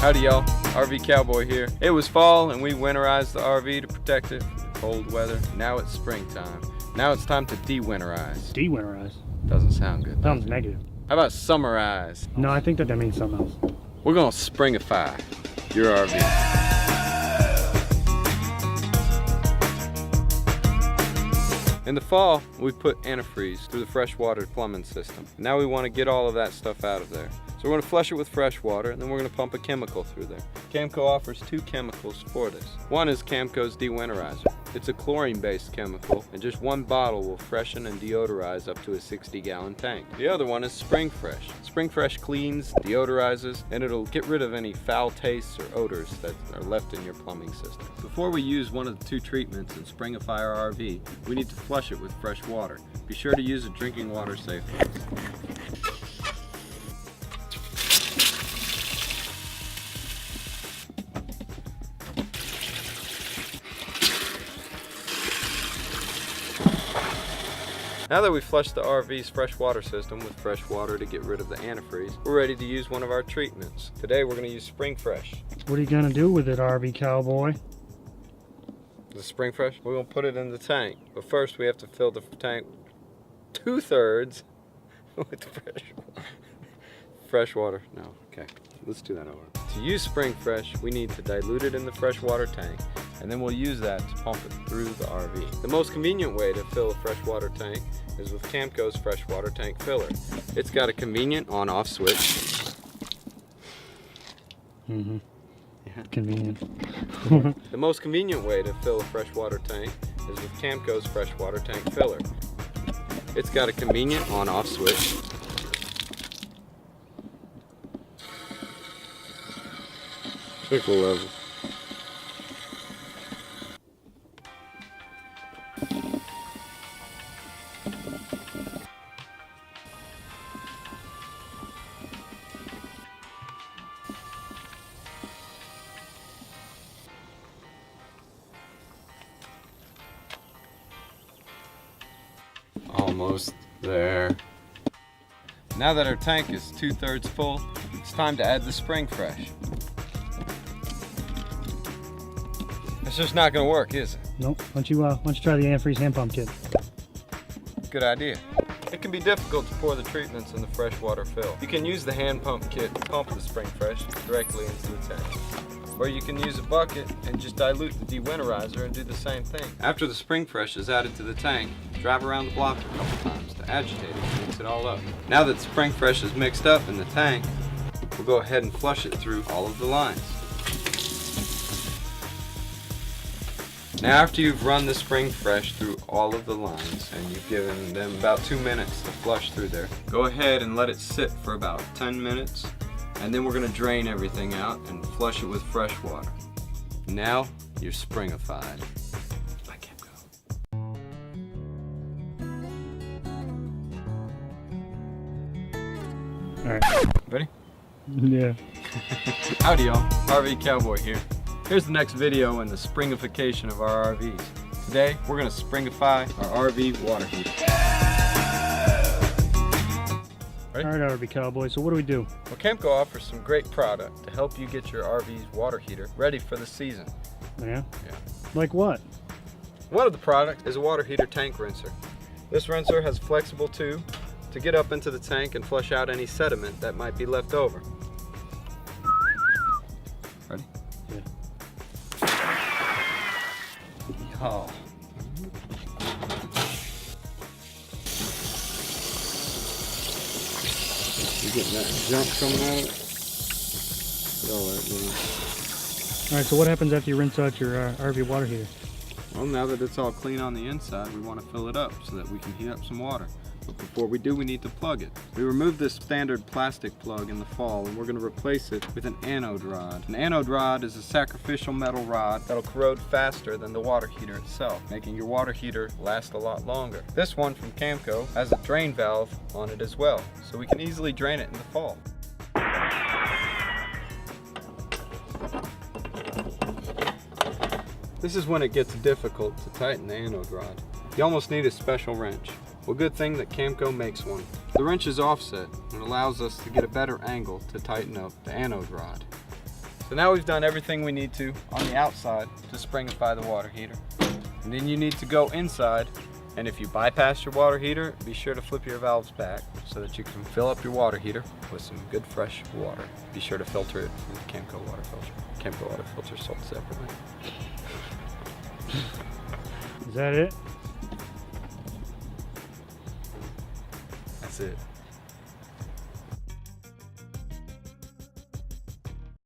Howdy y'all, RV Cowboy here. It was fall and we winterized the RV to protect it from the cold weather. Now it's springtime. Now it's time to de-winterize. De-winterize? Doesn't sound good. Sounds negative. How about summerize? No, I think that means something else. We're gonna springify your RV. In the fall, we put antifreeze through the freshwater plumbing system. Now we want to get all of that stuff out of there. So we're going to flush it with fresh water, and then we're going to pump a chemical through there. Camco offers two chemicals for this. One is Camco's De-Winterizer. It's a chlorine-based chemical, and just one bottle will freshen and deodorize up to a 60-gallon tank. The other one is Springfresh. Springfresh cleans, deodorizes, and it'll get rid of any foul tastes or odors that are left in your plumbing system. Before we use one of the two treatments in Springify Your RV, we need to flush it with fresh water. Be sure to use a drinking water safe hose. Now that we've flushed the RV's freshwater system with fresh water to get rid of the antifreeze, we're ready to use one of our treatments. Today we're going to use Springfresh. What are you going to do with it, RV Cowboy? The Springfresh? We're going to put it in the tank. But first we have to fill the tank 2/3 with fresh water. No, okay. Let's do that over. To use Springfresh, we need to dilute it in the freshwater tank, and then we'll use that to pump it through the RV. The most convenient way to fill a freshwater tank is with Camco's freshwater tank filler. It's got a convenient on-off switch. Mm-hmm. Yeah. Convenient. The most convenient way to fill a freshwater tank is with Camco's freshwater tank filler. It's got a convenient on-off switch. Trickle level. Almost there. Now that our tank is 2/3 full, it's time to add the Springfresh. It's just not going to work, is it? Nope. Why don't you try the antifreeze hand pump kit? Good idea. It can be difficult to pour the treatments in the freshwater fill. You can use the hand pump kit to pump the Springfresh directly into the tank. Or you can use a bucket and just dilute the de-winterizer and do the same thing. After the Springfresh is added to the tank, drive around the block a couple times to agitate it and mix it all up. Now that Springfresh is mixed up in the tank, we'll go ahead and flush it through all of the lines. Now after you've run the Springfresh through all of the lines and you've given them about 2 minutes to flush through there, go ahead and let it sit for about 10 minutes, and then we're going to drain everything out and flush it with fresh water. Now you're Springified. I can't go. Alright. Ready? Yeah. Howdy y'all, RV Cowboy here. Here's the next video in the springification of our RVs. Today, we're going to springify our RV water heater. Ready? Alright, RV Cowboy, so what do we do? Well, Camco offers some great product to help you get your RV's water heater ready for the season. Yeah? Yeah. Like what? One of the products is a water heater tank rinser. This rinser has a flexible tube to get up into the tank and flush out any sediment that might be left over. Ready? Yeah. Oh. You getting that junk coming out of it? Alright, so what happens after you rinse out your RV water heater? Well, now that it's all clean on the inside, we want to fill it up so that we can heat up some water. But before we do, we need to plug it. We removed this standard plastic plug in the fall, and we're going to replace it with an anode rod. An anode rod is a sacrificial metal rod that'll corrode faster than the water heater itself, making your water heater last a lot longer. This one from Camco has a drain valve on it as well, so we can easily drain it in the fall. This is when it gets difficult to tighten the anode rod. You almost need a special wrench. Well, good thing that Camco makes one. The wrench is offset and allows us to get a better angle to tighten up the anode rod. So now we've done everything we need to on the outside to springify the water heater. And then you need to go inside, and if you bypass your water heater, be sure to flip your valves back so that you can fill up your water heater with some good fresh water. Be sure to filter it with the Camco water filter. Camco water filter sold separately. Is that it? That's it.